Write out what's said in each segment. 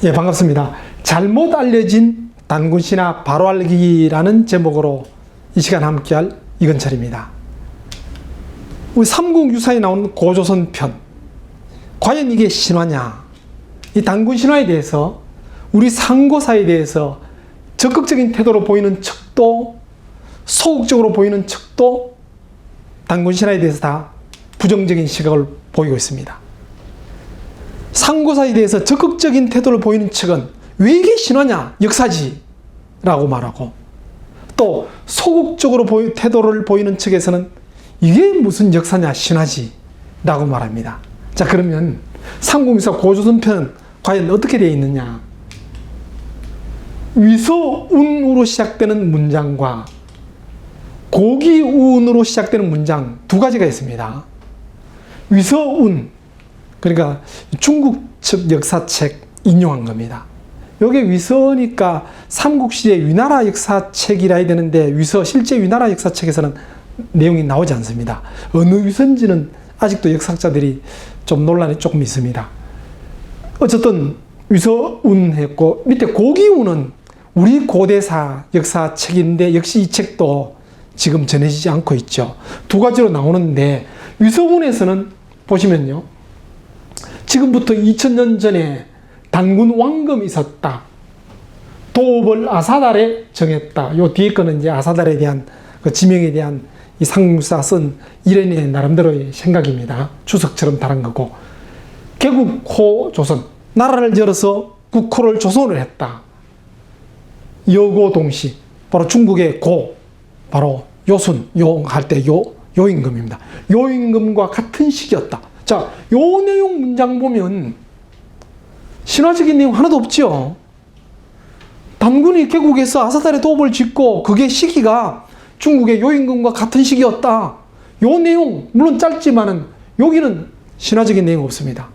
예, 반갑습니다. 잘못 알려진 단군신화 바로 알기라는 제목으로 이 시간 함께할 이건철입니다. 우리 삼국유사에 나온 고조선 편, 과연 이게 신화냐? 이 단군신화에 대해서, 우리 상고사에 대해서 적극적인 태도로 보이는 척도, 소극적으로 보이는 척도 단군신화에 대해서 다 부정적인 시각을 보이고 있습니다. 상고사에 대해서 적극적인 태도를 보이는 측은 왜 이게 신화냐? 역사지 라고 말하고, 또 소극적으로 태도를 보이는 측에서는 이게 무슨 역사냐? 신화지 라고 말합니다. 자, 그러면 삼국유사 고조선편 과연 어떻게 되어 있느냐? 위서운으로 시작되는 문장과 고기운으로 시작되는 문장 두 가지가 있습니다. 위서운, 그러니까 중국 측 역사책 인용한 겁니다. 여기 위서니까 삼국시대 위나라 역사책이라 해야 되는데, 실제 위나라 역사책에서는 내용이 나오지 않습니다. 어느 위서인지는 아직도 역사학자들이 좀 논란이 조금 있습니다. 어쨌든 위서운 했고, 밑에 고기운은 우리 고대사 역사책인데 역시 이 책도 지금 전해지지 않고 있죠. 두 가지로 나오는데, 위서운에서는 보시면요, 지금부터 2000년 전에 단군 왕검이 있었다. 도읍을 아사달에 정했다. 요 뒤에 거는 이제 아사달에 대한 그 지명에 대한 이 삼국유사 쓴 이ren의 나름대로의 생각입니다. 주석처럼 다른 거고. 개국호 조선, 나라를 열어서 국호를 조선을 했다. 여고동시, 바로 중국의 고, 바로 요순, 할 때 요임금입니다. 요임금과 같은 시기였다. 자, 요 내용 문장 보면 신화적인 내용 하나도 없죠. 단군이 개국에서 아사달에 도읍을 짓고 그게 시기가 중국의 요임금과 같은 시기였다. 요 내용, 물론 짧지만은 여기는 신화적인 내용 없습니다.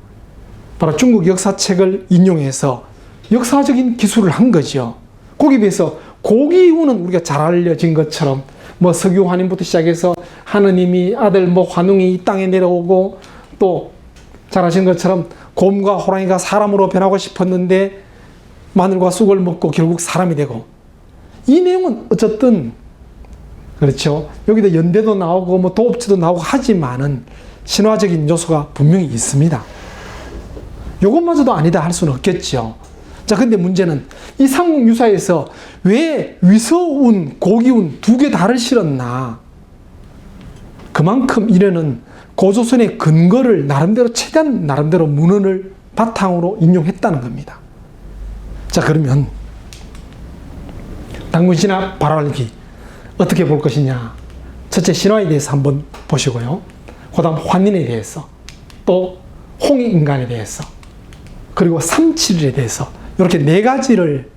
바로 중국 역사책을 인용해서 역사적인 기술을 한 거죠. 거기에 비해서 고기운은 우리가 잘 알려진 것처럼 뭐 석유 환인부터 시작해서 하느님이 아들 환웅이 이 땅에 내려오고, 또 잘 아시는 것처럼 곰과 호랑이가 사람으로 변하고 싶었는데 마늘과 쑥을 먹고 결국 사람이 되고, 이 내용은 어쨌든 그렇죠. 여기도 연대도 나오고 뭐 도읍지도 나오고 하지만은 신화적인 요소가 분명히 있습니다. 요것마저도 아니다 할 수는 없겠죠. 자, 근데 문제는 이 삼국유사에서 왜 위서운, 고기운 두 개 다를 실었나? 그만큼 이래는 고조선의 근거를 나름대로, 최대한 나름대로 문헌을 바탕으로 인용했다는 겁니다. 자, 그러면 단군신화 바로 알기 어떻게 볼 것이냐? 첫째, 신화에 대해서 한번 보시고요. 그 다음 환인에 대해서, 또 홍익인간에 대해서, 그리고 삼칠일에 대해서, 이렇게 네 가지를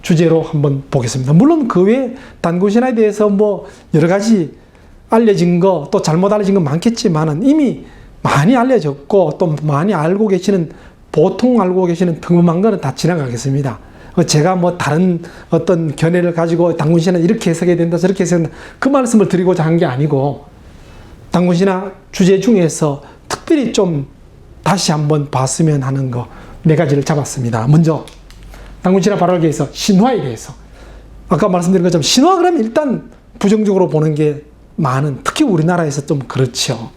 주제로 한번 보겠습니다. 물론 그 외에 단군신화에 대해서 뭐 여러 가지 알려진 거, 또 잘못 알려진 거 많겠지만은 이미 많이 알려졌고, 또 많이 알고 계시는, 보통 알고 계시는 평범한 거는 다 지나가겠습니다. 제가 뭐 다른 어떤 견해를 가지고 단군신화는 이렇게 해석해야 된다, 저렇게 해석해야 된다, 그 말씀을 드리고자 한 게 아니고, 단군신화 주제 중에서 특별히 좀 다시 한번 봤으면 하는 거 네 가지를 잡았습니다. 먼저 단군신화 바로 알기에 대해서 신화에 대해서, 아까 말씀드린 것처럼 신화 그러면 일단 부정적으로 보는 게 많은, 특히 우리나라에서 좀 그렇죠.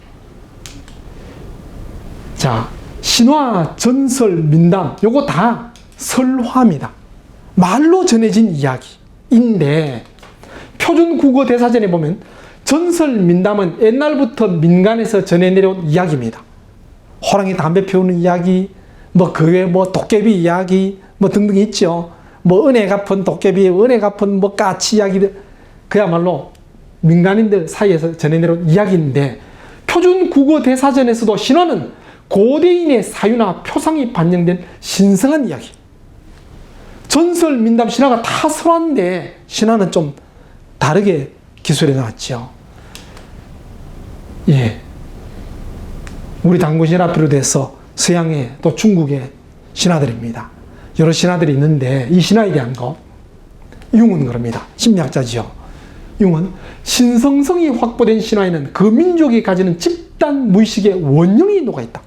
자, 신화, 전설, 민담, 요거 다 설화입니다. 말로 전해진 이야기인데, 표준 국어 대사전에 보면 전설, 민담은 옛날부터 민간에서 전해 내려온 이야기입니다. 호랑이 담배 피우는 이야기, 뭐 그 외에 뭐 도깨비 이야기, 뭐 등등 있죠. 뭐 은혜 갚은 도깨비, 은혜 갚은 뭐 까치 이야기들, 그야말로 민간인들 사이에서 전해 내려온 이야기인데, 표준 국어 대사전에서도 신화는 고대인의 사유나 표상이 반영된 신성한 이야기. 전설, 민담, 신화가 다 설화인데 신화는 좀 다르게 기술해 나왔죠. 예. 우리 단군신화 비롯해서 서양의 또 중국의 신화들입니다. 여러 신화들이 있는데, 이 신화에 대한 거, 융은 그럽니다. 심리학자지요. 융은 신성성이 확보된 신화에는 그 민족이 가지는 집단 무의식의 원형이 녹아있다.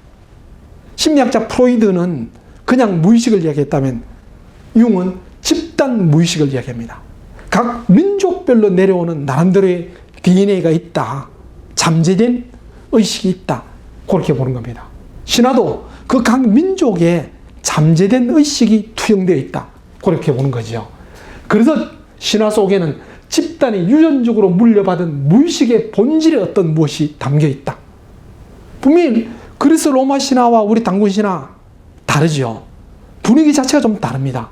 심리학자 프로이드는 그냥 무의식을 이야기했다면 융은 집단 무의식을 이야기합니다. 각 민족별로 내려오는 나름대로의 DNA가 있다. 잠재된 의식이 있다. 그렇게 보는 겁니다. 신화도 그 각 민족에 잠재된 의식이 투영되어 있다. 그렇게 보는 거죠. 그래서 신화 속에는 집단이 유전적으로 물려받은 무의식의 본질의 어떤 무엇이 담겨 있다. 분명히 그리스 로마 신화와 우리 단군 신화 다르죠. 분위기 자체가 좀 다릅니다.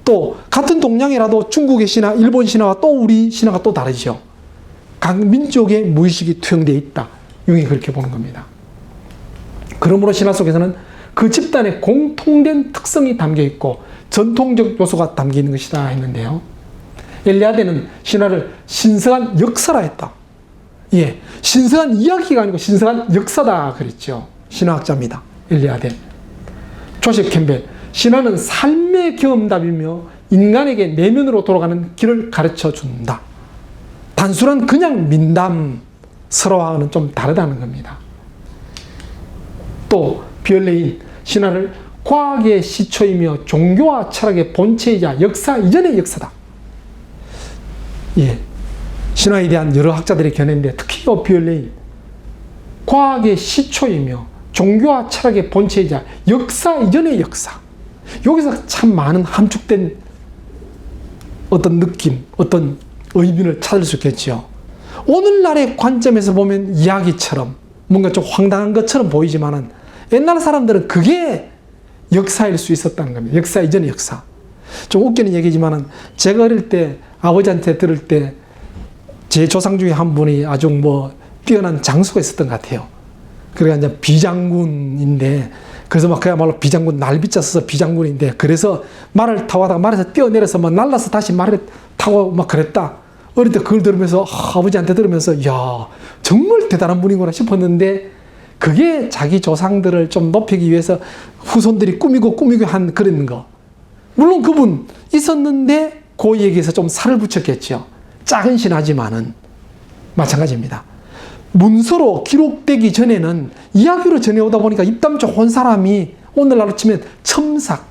또 같은 동양이라도 중국의 신화, 일본 신화와 또 우리 신화가 또 다르죠. 각 민족의 무의식이 투영되어 있다. 융이 그렇게 보는 겁니다. 그러므로 신화 속에서는 그 집단의 공통된 특성이 담겨 있고 전통적 요소가 담겨 있는 것이다 했는데요. 엘리아데는 신화를 신성한 역사라 했다. 예, 신성한 이야기가 아니고 신성한 역사다 그랬죠. 신화학자입니다. 엘리아데. 조셉 캠벨. 신화는 삶의 경험답이며 인간에게 내면으로 돌아가는 길을 가르쳐 준다. 단순한 그냥 민담스러워하고는 좀 다르다는 겁니다. 또 비얼레인. 신화를 과학의 시초이며 종교와 철학의 본체이자 역사 이전의 역사다. 예, 신화에 대한 여러 학자들의 견해인데 특히 비얼레인. 과학의 시초이며 종교와 철학의 본체이자 역사 이전의 역사. 여기서 참 많은 함축된 어떤 느낌, 어떤 의미를 찾을 수 있겠죠. 오늘날의 관점에서 보면 이야기처럼 뭔가 좀 황당한 것처럼 보이지만은 옛날 사람들은 그게 역사일 수 있었다는 겁니다. 역사 이전의 역사. 좀 웃기는 얘기지만은 제가 어릴 때 아버지한테 들을 때 제 조상 중에 한 분이 아주 뛰어난 장수가 있었던 것 같아요. 그러니까 이제 비장군인데 그래서 막 그야말로 비장군 날비자 써서 비장군인데 그래서 말을 타고 하다가 말에서 뛰어내려서 날라서 다시 말을 타고 막 그랬다. 어릴 때 그걸 들으면서 아버지한테 들으면서 야 정말 대단한 분이구나 싶었는데 그게 자기 조상들을 좀 높이기 위해서 후손들이 꾸미고 한 그런 거. 물론 그분 있었는데 그 얘기에서 좀 살을 붙였겠죠. 작은 신하지만은 마찬가지입니다. 문서로 기록되기 전에는 이야기로 전해오다 보니까 입담 좋은 사람이 오늘날로 치면 첨삭,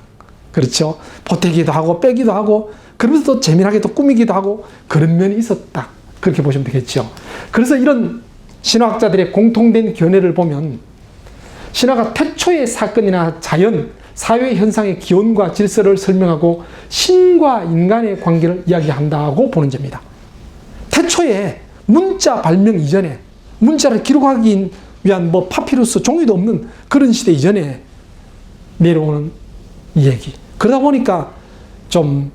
그렇죠? 보태기도 하고 빼기도 하고 그러면서 또 재미나게 또 꾸미기도 하고 그런 면이 있었다. 그렇게 보시면 되겠죠. 그래서 이런 신화학자들의 공통된 견해를 보면 신화가 태초의 사건이나 자연, 사회 현상의 기원과 질서를 설명하고 신과 인간의 관계를 이야기한다고 보는 점입니다. 태초에 문자 발명 이전에 문자를 기록하기 위한 파피루스 종이도 없는 그런 시대 이전에 내려오는 얘기. 그러다 보니까 좀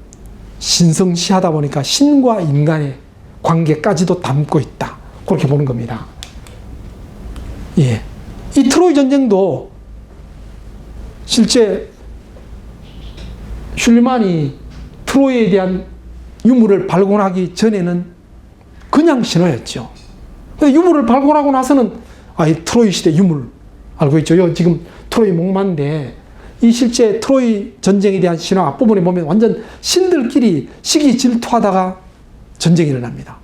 신성시하다 보니까 신과 인간의 관계까지도 담고 있다. 그렇게 보는 겁니다. 예. 이 트로이 전쟁도 실제 슐만이 트로이에 대한 유물을 발견하기 전에는 그냥 신화였죠. 유물을 발견하고 나서는 이 트로이 시대 유물 알고 있죠. 지금 트로이 목마인데 이 실제 트로이 전쟁에 대한 신화 앞부분에 보면 완전 신들끼리 시기 질투하다가 전쟁이 일어납니다.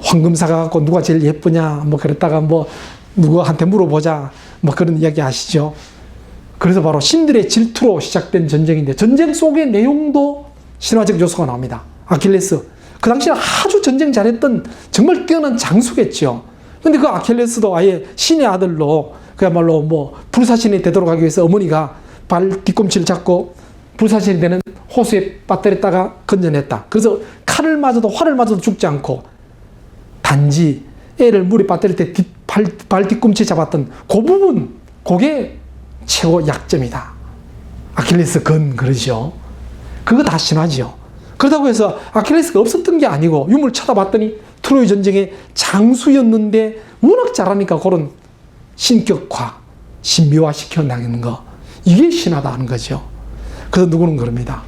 황금사가 갖고 누가 제일 예쁘냐 그랬다가 누구한테 물어보자 그런 이야기 아시죠? 그래서 바로 신들의 질투로 시작된 전쟁인데 전쟁 속의 내용도 신화적 요소가 나옵니다. 아킬레스. 그 당시에 아주 전쟁 잘했던 정말 뛰어난 장수겠죠. 근데 그 아킬레스도 아예 신의 아들로 그야말로 불사신이 되도록 하기 위해서 어머니가 발 뒤꿈치를 잡고 불사신이 되는 호수에 빠뜨렸다가 건져냈다. 그래서 칼을 맞아도 활을 맞아도 죽지 않고 단지 애를 물에 빠뜨릴 때 발 뒤꿈치 잡았던 그 부분, 그게 최고 약점이다. 아킬레스 건 그러죠. 그거 다 신화죠. 그렇다고 해서 아킬레스가 없었던 게 아니고 유물 쳐다봤더니 트로이 전쟁의 장수였는데 워낙 잘하니까 그런 신격화, 신비화 시켜나가는 거, 이게 신화다 하는 거죠. 그래서 누구는 그럽니다.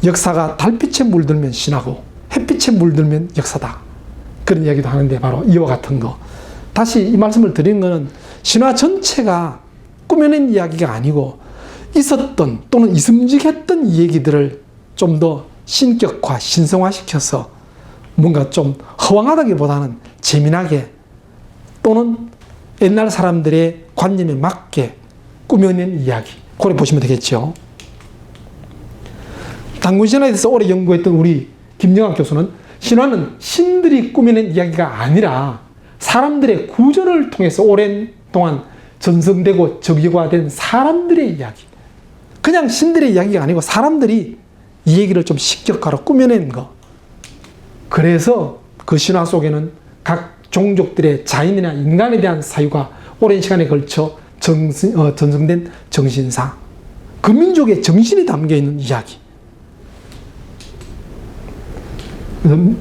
역사가 달빛에 물들면 신화고 햇빛에 물들면 역사다. 그런 이야기도 하는데 바로 이와 같은 거. 다시 이 말씀을 드리는 것은 신화 전체가 꾸며낸 이야기가 아니고 있었던 또는 있음직했던 얘기들을 좀 더 신격화, 신성화시켜서 뭔가 좀 허황하다기보다는 재미나게 또는 옛날 사람들의 관념에 맞게 꾸며낸 이야기. 그래 보시면 되겠죠. 단군신화에 대해서 오래 연구했던 우리 김영학 교수는 신화는 신들이 꾸며낸 이야기가 아니라 사람들의 구전을 통해서 오랜 동안 전승되고 정교화된 사람들의 이야기. 그냥 신들의 이야기가 아니고 사람들이 이 얘기를 좀 식격화로 꾸며낸 거. 그래서 그 신화 속에는 각 종족들의 자연이나 인간에 대한 사유가 오랜 시간에 걸쳐 전승된 정신사, 그 민족의 정신이 담겨있는 이야기.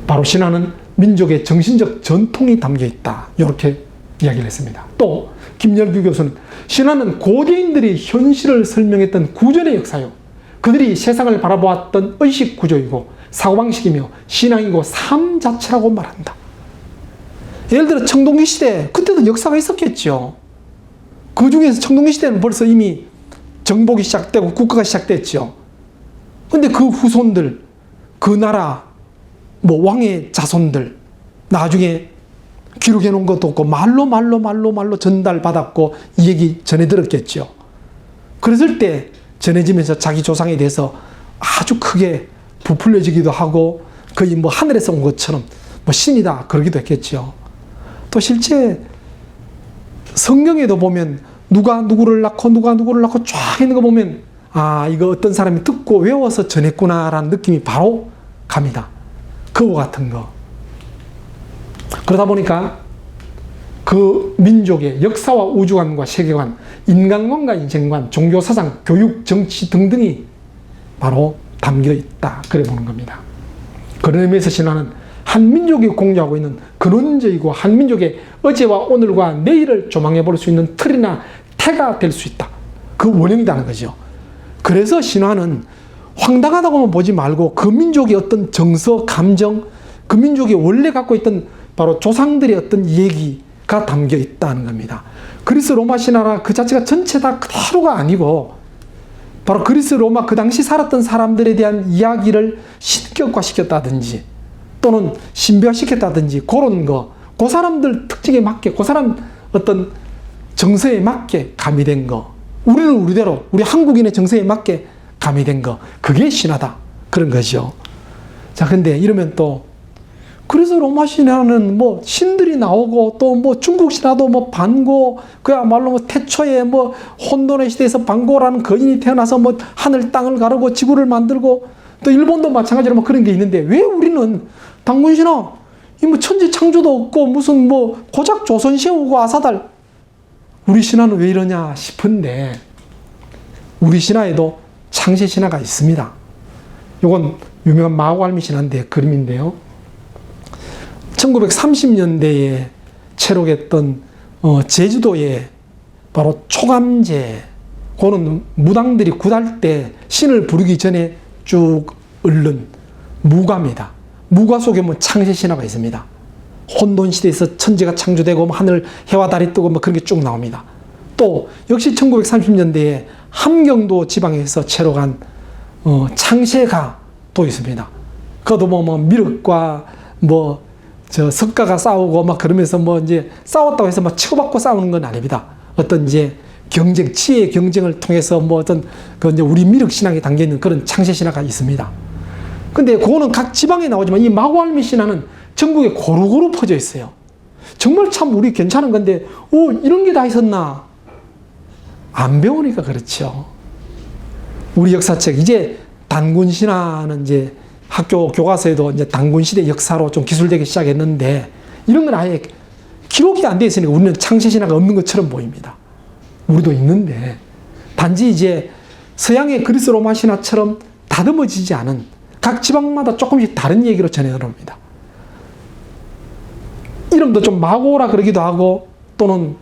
바로 신화는 민족의 정신적 전통이 담겨있다. 이렇게 이야기를 했습니다. 또 김열규 교수는 신화는 고대인들이 현실을 설명했던 구전의 역사요, 그들이 세상을 바라보았던 의식 구조이고 사고방식이며 신앙이고 삶 자체라고 말한다. 예를 들어 청동기 시대, 그때도 역사가 있었겠죠. 그 중에서 청동기 시대는 벌써 이미 정복이 시작되고 국가가 시작됐죠. 근데 그 후손들, 그 나라 왕의 자손들 나중에 기록해 놓은 것도 없고 말로 전달받았고 이 얘기 전해 들었겠죠. 그랬을 때 전해지면서 자기 조상에 대해서 아주 크게 부풀려지기도 하고 거의 하늘에서 온 것처럼 신이다 그러기도 했겠죠. 또 실제 성경에도 보면 누가 누구를 낳고 쫙 있는 거 보면 이거 어떤 사람이 듣고 외워서 전했구나라는 느낌이 바로 갑니다. 그와 같은 거. 그러다 보니까 그 민족의 역사와 우주관과 세계관, 인간관과 인생관, 종교사상, 교육, 정치 등등이 바로 담겨 있다. 그래 보는 겁니다. 그런 의미에서 신화는 한 민족이 공유하고 있는 근원적이고 한 민족의 어제와 오늘과 내일을 조망해 볼 수 있는 틀이나 태가 될 수 있다. 그 원형이라는 거죠. 그래서 신화는 황당하다고만 보지 말고 그 민족의 어떤 정서, 감정, 그 민족이 원래 갖고 있던 바로 조상들의 어떤 얘기가 담겨 있다는 겁니다. 그리스 로마 신화나 그 자체가 전체 다 그대로가 아니고 바로 그리스 로마 그 당시 살았던 사람들에 대한 이야기를 신격화시켰다든지 또는 신비화시켰다든지 그런 거, 그 사람들 특징에 맞게, 그 사람 어떤 정서에 맞게 가미된 거, 우리는 우리대로 우리 한국인의 정서에 맞게 가미된 거, 그게 신화다 그런 거죠. 자, 근데 이러면 또 그래서 로마 신화는 신들이 나오고 또 중국 신화도 반고, 그야말로 태초에 혼돈의 시대에서 반고라는 거인이 태어나서 하늘 땅을 가르고 지구를 만들고, 또 일본도 마찬가지로 그런 게 있는데 왜 우리는 단군 신화 천지 창조도 없고 무슨 고작 조선 세우고 아사달, 우리 신화는 왜 이러냐 싶은데 우리 신화에도 창세 신화가 있습니다. 이건 유명한 마구알미 신화인데 그림인데요. 1930년대에 체록했던 제주도에 바로 초감제, 그는 무당들이 굿할 때 신을 부르기 전에 쭉 읊는 무가입니다. 무가 속에 창세 신화가 있습니다. 혼돈 시대에서 천지가 창조되고 하늘 해와 달이 뜨고 그런 게 쭉 나옵니다. 또 역시 1930년대에 함경도 지방에서 체록한 창세가 또 있습니다. 그것도 미륵과 석가가 싸우고 그러면서 이제 싸웠다고 해서 치고받고 싸우는 건 아닙니다. 어떤 이제 경쟁, 지혜의 경쟁을 통해서 어떤 이제 우리 미륵 신앙에 담겨 있는 그런 창세 신화가 있습니다. 근데 그거는 각 지방에 나오지만 이 마구알미 신화는 전국에 고루고루 퍼져 있어요. 정말 참 우리 괜찮은 건데, 이런 게 다 있었나? 안 배우니까 그렇죠. 우리 역사책, 이제 단군 신화는 이제 학교 교과서에도 이제 단군 시대 역사로 좀 기술되기 시작했는데, 이런 건 아예 기록이 안 돼 있으니까 우리는 창세 신화가 없는 것처럼 보입니다. 우리도 있는데, 단지 이제 서양의 그리스 로마 신화처럼 다듬어지지 않은 각 지방마다 조금씩 다른 얘기로 전해드립니다. 이름도 좀 마고라 그러기도 하고 또는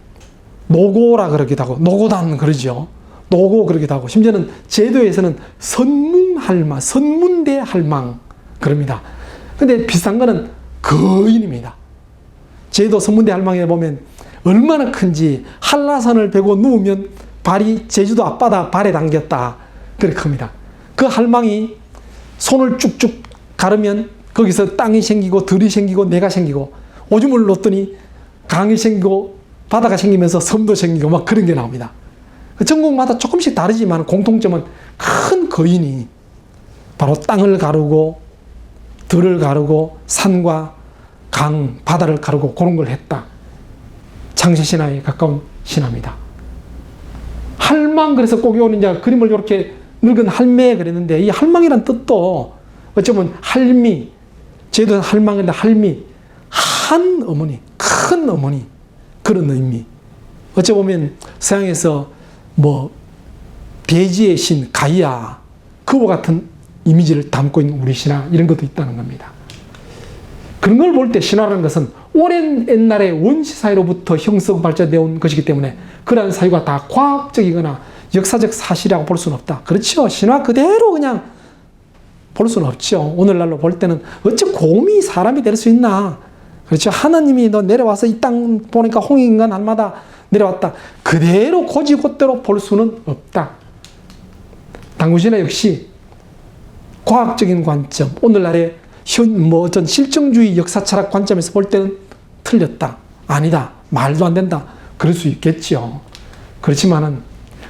노고라 그러기도 하고, 노고단 그러죠. 노고 그러기도 하고, 심지어는 제도에서는 선문할망, 선문대할망 그럽니다. 근데 비슷한 거는 거인입니다. 제도 선문대할망에 보면 얼마나 큰지, 한라산을 베고 누우면 발이 제주도 앞바다 발에 담겼다 그렇게 큽니다. 그 할망이 손을 쭉쭉 가르면 거기서 땅이 생기고 들이 생기고 내가 생기고, 오줌을 놓더니 강이 생기고 바다가 생기면서 섬도 생기고 그런 게 나옵니다. 그 전국마다 조금씩 다르지만 공통점은 큰 거인이 바로 땅을 가르고 들을 가르고 산과 강, 바다를 가르고 그런 걸 했다. 창세신화에 가까운 신화입니다. 할망, 그래서 꼭 요는 이제 그림을 이렇게 늙은 할매 그랬는데, 이 할망이란 뜻도 어쩌면 할미, 제도 할망인데 할미, 한 어머니, 큰 어머니, 그런 의미. 어찌 보면 서양에서 뭐 대지의 신 가이아, 그와 같은 이미지를 담고 있는 우리 신화, 이런 것도 있다는 겁니다. 그런 걸 볼 때 신화라는 것은 오랜 옛날에 원시 사회로부터 형성 발전되어 온 것이기 때문에 그러한 사유가 다 과학적이거나 역사적 사실이라고 볼 수는 없다. 그렇죠. 신화 그대로 그냥 볼 수는 없죠. 오늘날로 볼 때는 어찌 곰이 사람이 될 수 있나. 그렇죠. 하나님이 너 내려와서 이 땅 보니까 홍익인간 날마다 내려왔다. 그대로 고지곧대로 볼 수는 없다. 당군신화 역시 과학적인 관점, 오늘날의 어떤 실정주의 역사 철학 관점에서 볼 때는 틀렸다. 아니다. 말도 안 된다. 그럴 수 있겠죠. 그렇지만은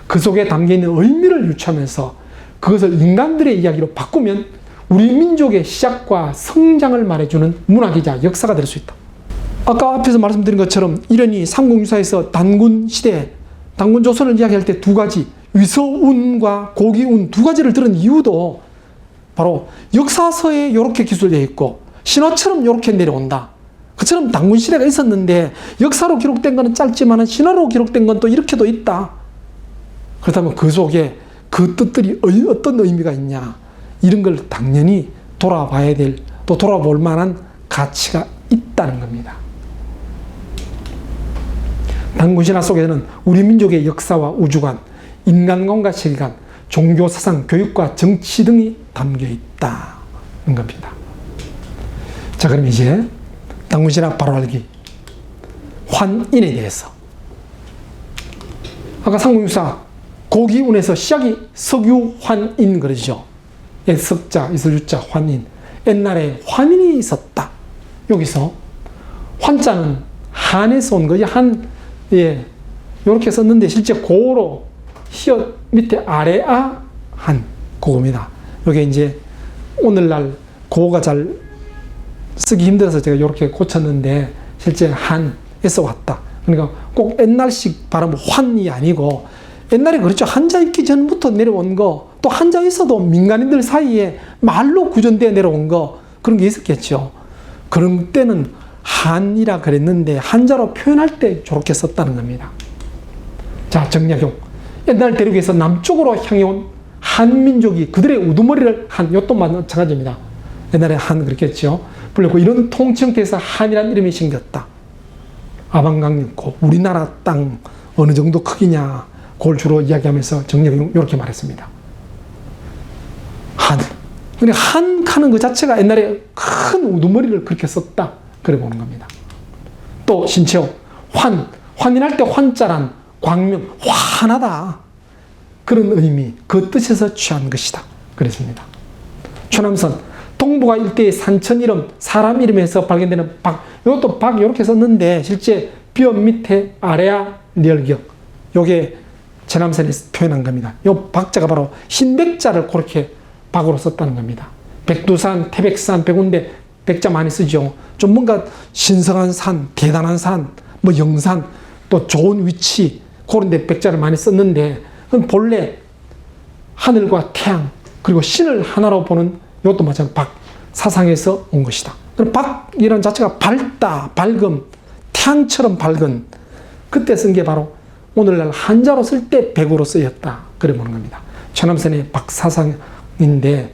그 속에 담겨있는 의미를 유추하면서 그것을 인간들의 이야기로 바꾸면 우리 민족의 시작과 성장을 말해주는 문학이자 역사가 될 수 있다. 아까 앞에서 말씀드린 것처럼 이련이 삼국유사에서 단군시대, 단군조선을 이야기할 때 두 가지, 위서운과 고기운 두 가지를 들은 이유도 바로 역사서에 이렇게 기술되어 있고 신화처럼 이렇게 내려온다. 그처럼 단군시대가 있었는데 역사로 기록된 것은 짧지만 신화로 기록된 건 또 이렇게도 있다. 그렇다면 그 속에 그 뜻들이 어떤 의미가 있냐, 이런 걸 당연히 돌아봐야 될, 또 돌아볼 만한 가치가 있다는 겁니다. 단군신화 속에는 우리 민족의 역사와 우주관, 인간관과 세계관, 종교, 사상, 교육과 정치 등이 담겨 있다는 겁니다. 자, 그럼 이제 단군신화 바로 알기, 환인에 대해서. 아까 삼국유사 고기운에서 시작이 석유환인 그러죠. 석자, 이슬유자, 환인. 옛날에 환인이 있었다. 여기서 환자는 한에서 온 거지. 예, 이렇게 썼는데 실제 고로 히읗 밑에 아래아 한, 그겁니다. 이게 이제 오늘날 고가 잘 쓰기 힘들어서 제가 이렇게 고쳤는데 실제 한에서 왔다. 그러니까 꼭 옛날식 발음 환이 아니고 옛날에 그렇죠. 한자 있기 전부터 내려온 거, 또 한자 있어도 민간인들 사이에 말로 구전되어 내려온 거, 그런 게 있었겠죠. 그런 때는 한이라 그랬는데 한자로 표현할 때 저렇게 썼다는 겁니다. 자, 정약용. 옛날 대륙에서 남쪽으로 향해온 한민족이 그들의 우두머리를 한, 이것도 마찬가지입니다. 옛날에 한 그렇게 했죠. 불렸고 이런 통치 형태에서 한이라는 이름이 생겼다. 아방강역고 우리나라 땅 어느 정도 크기냐, 그걸 주로 이야기하면서 정약용 이렇게 말했습니다. 한. 그러니까 한 하는 그 자체가 옛날에 큰 우두머리를 그렇게 썼다. 그래 보는 겁니다. 또 신채호. 환인할 때 환자란 광명, 환하다. 그런 의미, 그 뜻에서 취한 것이다. 그랬습니다. 최남선. 동북아 일대의 산천 이름, 사람 이름에서 발견되는 박. 이것도 박 이렇게 썼는데 실제 비읍 밑에 아래야 리얼기역. 요게 최남선에서 표현한 겁니다. 요 박자가 바로 흰백자를 그렇게 박으로 썼다는 겁니다. 백두산, 태백산, 백운대, 백자 많이 쓰죠. 좀 뭔가 신성한 산, 대단한 산, 뭐 영산, 또 좋은 위치, 그런 데 백자를 많이 썼는데, 그건 본래 하늘과 태양, 그리고 신을 하나로 보는 이것도 마찬가지로 박, 사상에서 온 것이다. 박이라는 자체가 밝다, 밝음, 태양처럼 밝은, 그때 쓴 게 바로 오늘날 한자로 쓸 때 백으로 쓰였다. 그래 보는 겁니다. 최남선의 박사상인데,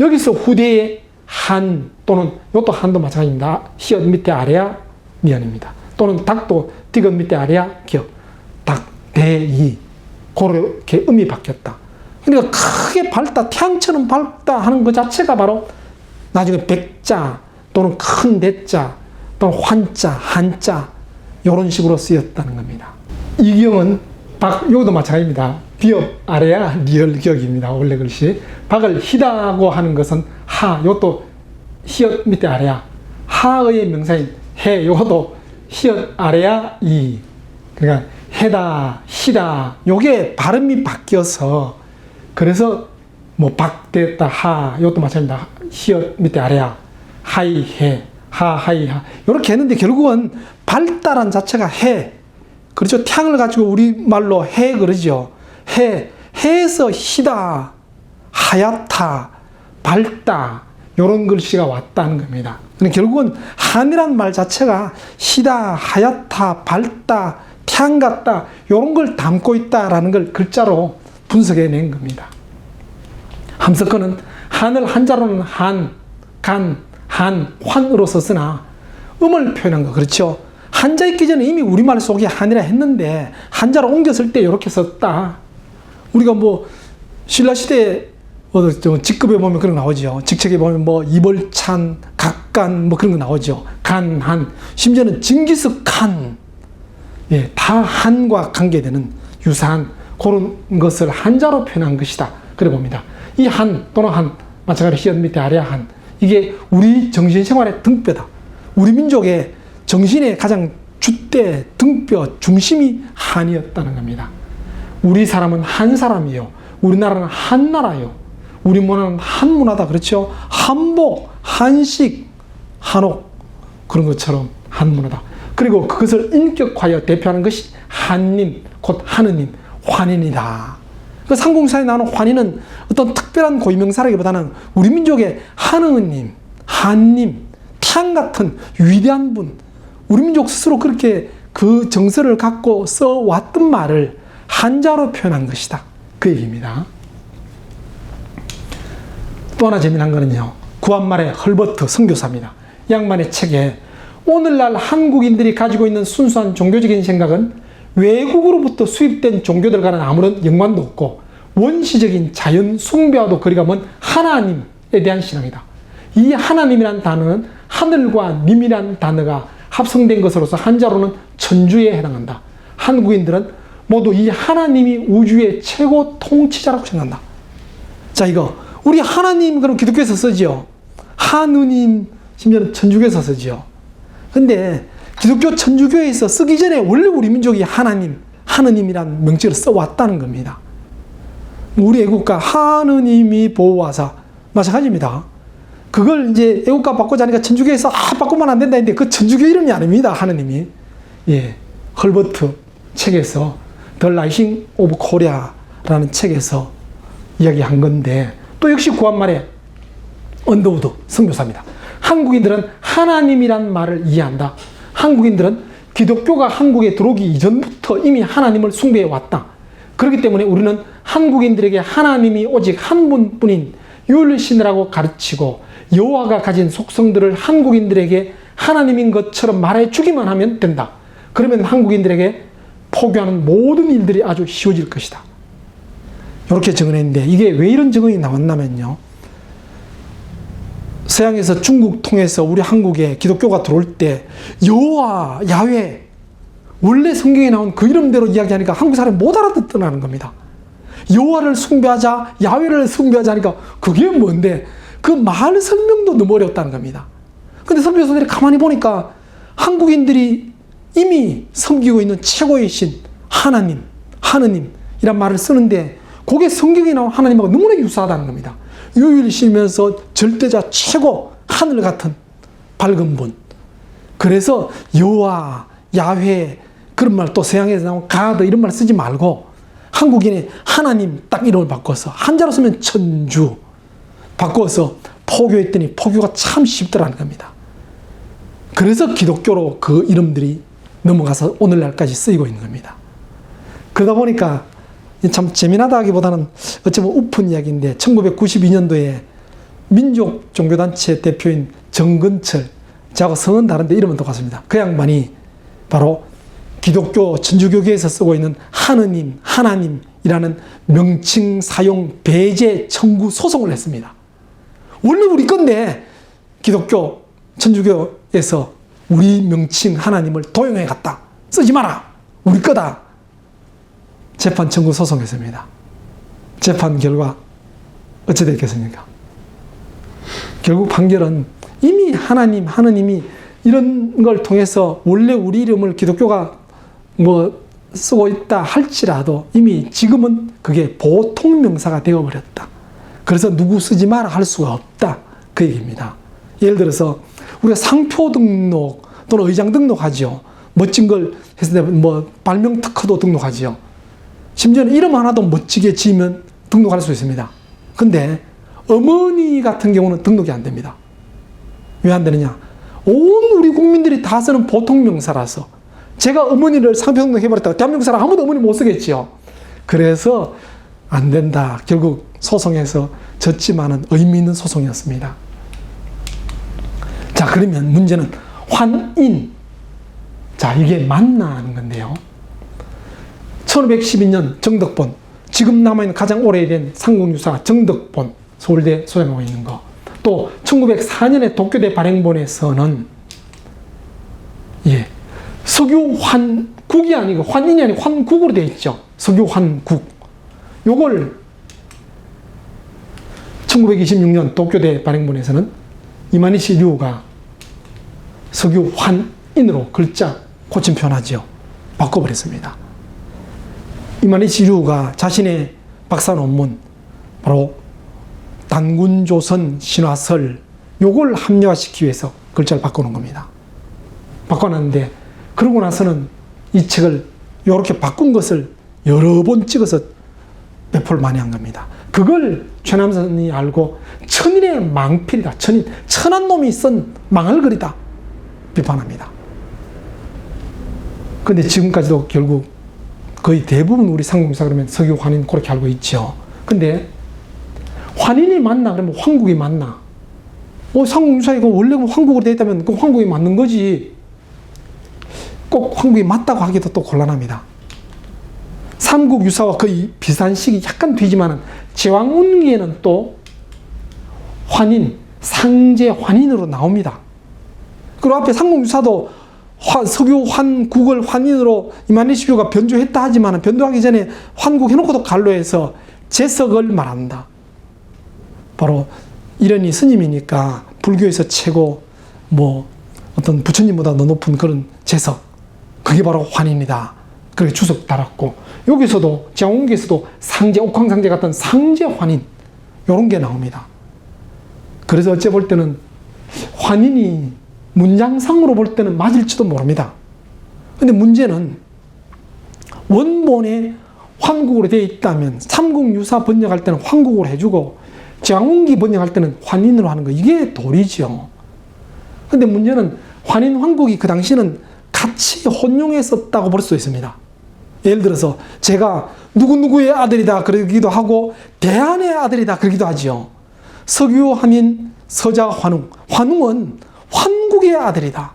여기서 후대의 한, 또는 이것도 한도 마찬가지입니다. 히읗 밑에 아래야 미연입니다. 또는 닭도 디귿 밑에 아래야 기역. 닭, 대이. 그렇게 음이 바뀌었다. 그러니까 크게 밝다, 태양처럼 밝다 하는 것 자체가 바로 나중에 백자 또는 큰 대자 또는 환자, 한자 이런 식으로 쓰였다는 겁니다. 이경은 박, 여기도 마찬가지입니다. 비읍 아래야 리얼격입니다. 원래 글씨. 박을 희다고 하는 것은 하, 이것도 히읗 밑에 아래야. 하의 명사인 해, 이것도 히읗 아래야 이. 그러니까 해다, 희다, 요게 발음이 바뀌어서, 그래서 뭐 박됐다, 하, 이것도 마찬가지입니다. 히읗 밑에 아래야, 하이, 해, 하, 하이, 하. 이렇게 했는데 결국은 발달한 자체가 해. 그렇죠. 탕을 가지고 우리말로 해 그러죠. 해에서 희다, 하얗다, 밝다, 이런 글씨가 왔다는 겁니다. 결국은 한이란 말 자체가 희다, 하얗다, 밝다, 탕 같다, 이런 걸 담고 있다라는 걸 글자로 분석해 낸 겁니다. 함석헌은 한을 한자로는 한, 간, 한, 환으로 썼으나 음을 표현한 거, 그렇죠? 한자 있기 전에 이미 우리말 속에 한이라 했는데 한자로 옮겼을 때 이렇게 썼다. 우리가 뭐 신라시대 직급에 보면 그런 거 나오죠. 직책에 보면 뭐 이벌찬, 각간 뭐 그런 거 나오죠. 간, 한, 심지어는 징기스칸, 예, 다 한과 관계되는 유사한 그런 것을 한자로 표현한 것이다. 그래 봅니다. 이 한 또는 한, 마찬가지로 히읗 밑에 아래 한, 이게 우리 정신생활의 등뼈다. 우리 민족의 정신의 가장 줏대, 등뼈, 중심이 한이었다는 겁니다. 우리 사람은 한 사람이요. 우리나라는 한 나라요. 우리 문화는 한 문화다. 그렇죠? 한복, 한식, 한옥, 그런 것처럼 한 문화다. 그리고 그것을 인격화하여 대표하는 것이 한님, 곧 하느님, 환인이다. 그 상공사에 나오는 환인은 어떤 특별한 고유명사라기보다는 우리 민족의 하느님, 한님, 태양 같은 위대한 분, 우리 민족 스스로 그렇게 그 정서를 갖고 써왔던 말을 한자로 표현한 것이다. 그 얘기입니다. 또 하나 재미난 거는요, 구한말의 헐버트 선교사입니다. 양반의 책에 오늘날 한국인들이 가지고 있는 순수한 종교적인 생각은 외국으로부터 수입된 종교들과는 아무런 연관도 없고 원시적인 자연 숭배와도 거리가 먼 하나님에 대한 신앙이다. 이 하나님이란 단어는 하늘과 님이란 단어가 합성된 것으로서 한자로는 천주에 해당한다. 한국인들은 모두 이 하나님이 우주의 최고 통치자라고 생각한다. 자, 이거 우리 하나님 그럼 기독교에서 쓰지요. 하느님, 심지어는 천주교에서 쓰지요. 근데 기독교 천주교에서 쓰기 전에 원래 우리 민족이 하나님, 하느님이란 명칭을 써왔다는 겁니다. 우리 애국가 하느님이 보호하사 마찬가지입니다. 그걸 이제 애국가 바꾸자 하니까 천주교에서 바꾸면 안 된다 했는데 그 천주교 이름이 아닙니다. 하느님이. 예, 헐버트 책에서 The Rising of Korea라는 책에서 이야기한 건데, 또 역시 구한말의 언더우드 선교사입니다. 한국인들은 하나님이란 말을 이해한다. 한국인들은 기독교가 한국에 들어오기 이전부터 이미 하나님을 숭배해 왔다. 그렇기 때문에 우리는 한국인들에게 하나님이 오직 한 분뿐인 율신이라고 가르치고 여호와가 가진 속성들을 한국인들에게 하나님인 것처럼 말해 주기만 하면 된다. 그러면 한국인들에게 포교하는 모든 일들이 아주 쉬워질 것이다. 이렇게 정언했는데, 이게 왜 이런 정언이 나왔냐면요, 서양에서 중국 통해서 우리 한국에 기독교가 들어올 때 여호와, 야훼, 원래 성경에 나온 그 이름대로 이야기하니까 한국 사람이 못 알아듣더라는 겁니다. 여호와를 숭배하자, 야훼를 숭배하자 하니까 그게 뭔데, 그 말 설명도 너무 어렵다는 겁니다. 근데 선교사들이 가만히 보니까 한국인들이 이미 섬기고 있는 최고의 신 하나님, 하느님이란 말을 쓰는데 그게 성경에 나온 하나님하고 너무나 유사하다는 겁니다. 유일이시면서 절대자 최고, 하늘 같은 밝은 분. 그래서 여호와, 야훼, 그런 말, 또 서양에서 나온 가드 이런 말 쓰지 말고 한국인의 하나님 딱 이름을 바꿔서 한자로 쓰면 천주 바꿔서 포교했더니 포교가 참 쉽더라는 겁니다. 그래서 기독교로 그 이름들이 넘어가서 오늘날까지 쓰이고 있는 겁니다. 그러다 보니까 참 재미나다 하기보다는 어쩌면 우픈 이야기인데, 1992년도에 민족 종교단체 대표인 정근철, 저하고 성은 다른데 이름은 똑같습니다. 그 양반이 바로 기독교 천주교계에서 쓰고 있는 하느님, 하나님이라는 명칭 사용 배제 청구 소송을 했습니다. 원래 우리 건데 기독교 천주교에서 우리 명칭 하나님을 도용해 갔다, 쓰지 마라, 우리 거다, 재판 청구 소송했습니다. 재판 결과 어찌 됐겠습니까? 결국 판결은 이미 하나님, 하느님이 이런 걸 통해서 원래 우리 이름을 기독교가 뭐 쓰고 있다 할지라도 이미 지금은 그게 보통 명사가 되어버렸다. 그래서 누구 쓰지 마라 할 수가 없다. 그 얘기입니다. 예를 들어서 우리가 상표 등록 또는 의장 등록하죠. 멋진 걸 했을 때 뭐 발명 특허도 등록하지요. 심지어는 이름 하나도 멋지게 지으면 등록할 수 있습니다. 근데 어머니 같은 경우는 등록이 안 됩니다. 왜 안 되느냐? 온 우리 국민들이 다 쓰는 보통 명사라서 제가 어머니를 상표 등록해버렸다가 대한민국 사람 아무도 어머니 못 쓰겠지요. 그래서 안 된다. 결국 소송에서 졌지만은 의미 있는 소송이었습니다. 자, 그러면 문제는 환인. 자, 이게 맞나 하는 건데요. 1512년 정덕본, 지금 남아있는 가장 오래된 상국유사 정덕본, 서울대 소장하고 있는 거. 또 1904년에 도쿄대 발행본에서는 석유환국이 아니고 환인이 아니고 환국으로 되어 있죠. 석유환국. 요걸 1926년 도쿄대 발행본에서는 이마니시 류가 석유환인으로 글자 고침 표현하죠. 바꿔버렸습니다. 이마니시 류가 자신의 박사 논문, 바로 단군조선 신화설, 요걸 합리화시키기 위해서 글자를 바꿔놓은 겁니다. 바꿔놨는데, 그러고 나서는 이 책을 이렇게 바꾼 것을 여러 번 찍어서 배포를 많이 한 겁니다. 그걸 최남선이 알고 천인의 망필이다. 천한 놈이 쓴 망할글이다. 비판합니다. 그런데 지금까지도 결국 거의 대부분 우리 상공사 그러면 석유 환인 그렇게 알고 있죠. 근데 환인이 맞나? 그러면 황국이 맞나? 상공유사 이거 원래 황국으로 되어 있다면 그 황국이 맞는 거지. 꼭 황국이 맞다고 하기도 또 곤란합니다. 삼국유사와 거의 비슷한 시기 약간 뒤지만은 제왕운기에는 또 환인, 상제 환인으로 나옵니다. 그리고 앞에 상국유사도 석유 환국을 환인으로 이마니시 류가 변조했다 하지만 변조하기 전에 환국 해놓고도 갈로해서 제석을 말한다. 바로 이런이 스님이니까 불교에서 최고 어떤 부처님보다 더 높은 그런 제석, 그게 바로 환인이다. 그렇게 주석 달았고, 여기서도 제왕운기에서도 상제, 옥황상제 같은 상제 환인 이런 게 나옵니다. 그래서 어째 볼 때는 환인이 문장상으로 볼 때는 맞을지도 모릅니다. 근데 문제는 원본에 환국으로 되어 있다면 삼국유사 번역할 때는 환국으로 해주고 제왕운기 번역할 때는 환인으로 하는 거, 이게 도리죠. 근데 문제는 환인, 환국이 그 당시는 같이 혼용했었다고 볼 수 있습니다. 예를 들어서 제가 누구누구의 아들이다 그러기도 하고 대한의 아들이다 그러기도 하지요. 석유환인, 서자환웅. 환웅은 환국의 아들이다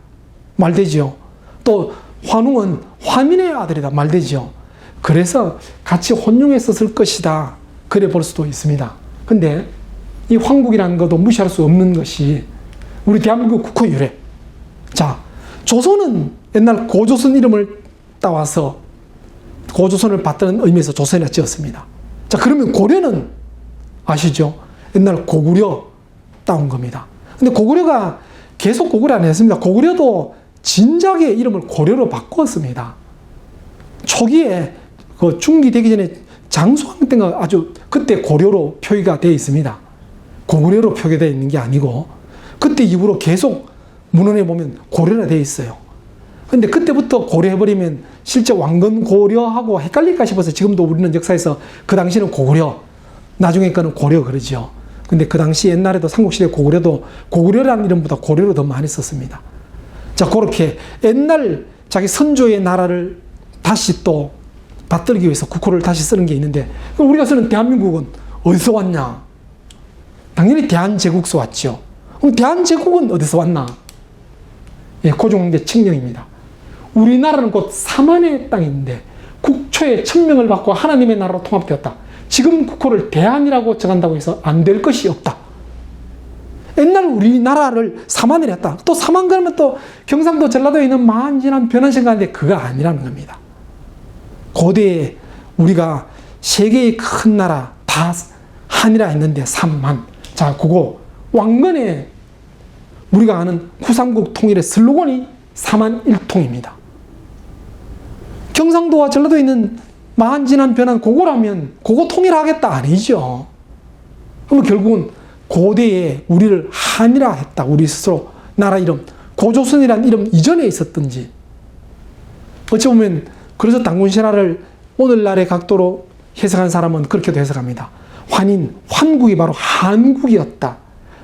말되지요. 또 환웅은 환인의 아들이다 말되지요. 그래서 같이 혼용했었을 것이다 그래 볼 수도 있습니다. 근데 이 황국이라는 것도 무시할 수 없는 것이 우리 대한민국 국호 유래. 자, 조선은 옛날 고조선 이름을 따와서 고조선을 받드는 의미에서 조선이라 지었습니다. 자, 그러면 고려는 아시죠? 옛날 고구려 따온 겁니다. 근데 고구려가 계속 고구려 안 했습니다. 고구려도 진작에 이름을 고려로 바꿨습니다. 초기에 그 중기 되기 전에 장수왕 때가 아주 그때 고려로 표기가 되어 있습니다. 고구려로 표기되어 있는 게 아니고 그때 이후로 계속 문헌에 보면 고려라 되어 있어요. 근데 그때부터 고려해버리면 실제 왕건 고려하고 헷갈릴까 싶어서 지금도 우리는 역사에서 그 당시는 고구려, 나중에 거는 고려 그러죠. 근데 그 당시 옛날에도 삼국시대 고구려도 고구려라는 이름보다 고려로 더 많이 썼습니다. 자, 그렇게 옛날 자기 선조의 나라를 다시 또 받들기 위해서 국호를 다시 쓰는 게 있는데, 그럼 우리가 쓰는 대한민국은 어디서 왔냐? 당연히 대한제국서 왔죠. 그럼 대한제국은 어디서 왔나? 예, 고종대 칙령입니다. 우리나라는 곧 사만의 땅인데 국초에 천명을 받고 하나님의 나라로 통합되었다. 지금 국호를 대한이라고 정한다고 해서 안 될 것이 없다. 옛날 우리나라를 사만이라 했다. 또 사만 그러면 또 경상도 전라도에 있는 만진한 변환생 가는데 그거 아니라는 겁니다. 고대에 우리가 세계의 큰 나라 다 한이라 했는데 삼만. 자, 그거 왕건에 우리가 아는 후삼국 통일의 슬로건이 사만일통입니다. 경상도와 전라도에 있는 만진한 변한 그거라면 그거 통일하겠다 아니죠. 그러면 결국은 고대에 우리를 한이라 했다. 우리 스스로 나라 이름 고조선이라는 이름 이전에 있었던지 어찌 보면 그래서 단군 신화를 오늘날의 각도로 해석한 사람은 그렇게도 해석합니다. 환인, 환국이 바로 한국이었다.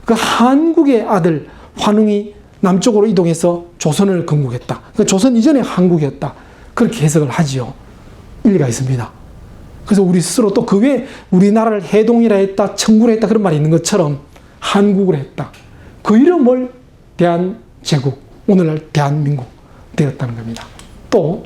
그 한국의 아들 환웅이 남쪽으로 이동해서 조선을 건국했다. 그 조선 이전의 한국이었다. 그렇게 해석을 하지요. 일리가 있습니다. 그래서 우리 스스로 또 그 외에 우리나라를 해동이라 했다, 청구라 했다 그런 말이 있는 것처럼 한국을 했다. 그 이름을 대한제국, 오늘날 대한민국 되었다는 겁니다. 또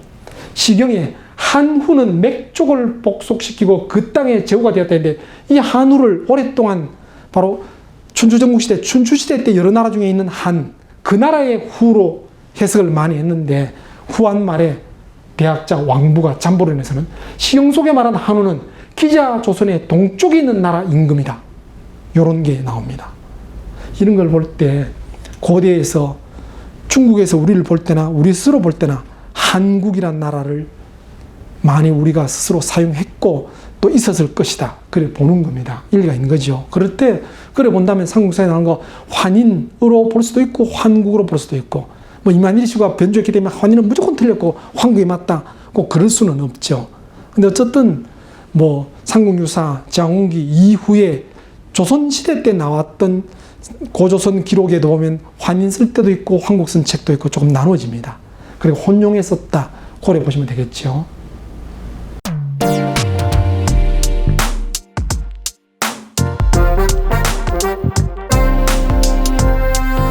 시경에 한후는 맥족을 복속시키고 그 땅의 제후가 되었다 했는데 이 한후를 오랫동안 바로 춘추전국시대, 춘추시대 때 여러 나라 중에 있는 한, 그 나라의 후로 해석을 많이 했는데 후한말에 대학자 왕부가 잠보로 내서는 시경 속에 말한 한후는 기자 조선의 동쪽에 있는 나라 임금이다. 이런 게 나옵니다. 이런 걸 볼 때 고대에서 중국에서 우리를 볼 때나 우리 스스로 볼 때나 한국이란 나라를 많이 우리가 스스로 사용했고 또 있었을 것이다. 그래 보는 겁니다. 일리가 있는 거죠. 그럴 때 그래 본다면 삼국사에 나오는 거 환인으로 볼 수도 있고 환국으로 볼 수도 있고 뭐 이만일씨가 변조했기 때문에 환인은 무조건 틀렸고 환국이 맞다. 꼭 그럴 수는 없죠. 근데 어쨌든 뭐 삼국유사, 장운기 이후에 조선시대 때 나왔던 고조선 기록에도 보면 환인 쓸 때도 있고 환국 쓴 책도 있고 조금 나눠집니다. 그리고 혼용했었다. 고려 보시면 되겠죠.